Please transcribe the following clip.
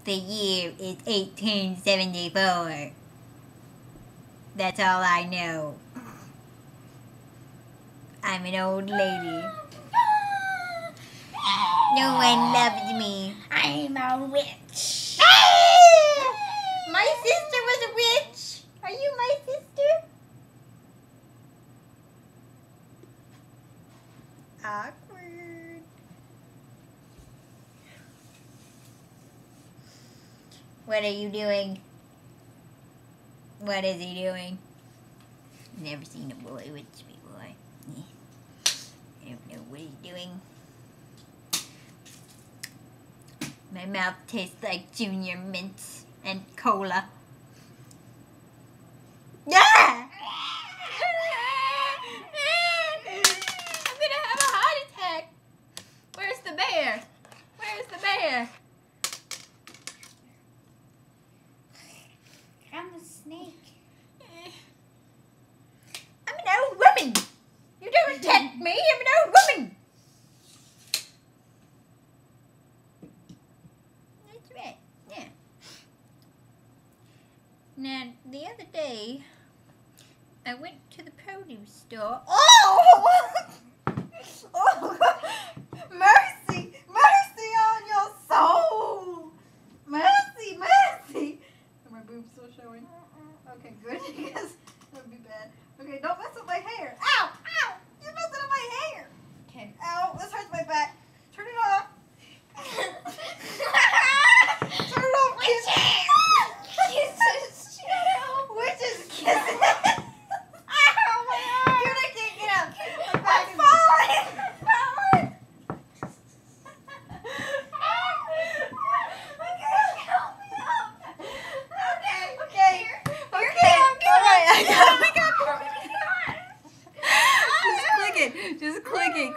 The year is 1874. That's all I know. I'm an old lady. No one loves me. I'm a witch. My sister was a witch. Are you my sister? Awkward. What are you doing? What is he doing? Never seen a boy witch before. I don't know what he's doing. My mouth tastes like Junior Mints and cola. Yeah! I'm gonna have a heart attack. Where's the bear? Where's the bear? I'm a snake. I'm an old woman. You don't tempt me. I'm an old woman. That's right. Yeah. Now, the other day, I went to the produce store. Oh! Oh! Mercy! Mercy on your soul! Mercy! Mercy! Are my boobs still showing? Okay, good, because that would be bad. Okay, don't mess with my hair. Ow! Ow! You're messing with my hair! Okay. Ow, this hurts my back. Turn it off. Turn it off, kiss. Kisses. Witches kissing. Ow, my arm. Dude, I can't get up. My back is falling. Okay. Alright, I got it. Just click it. Just click it.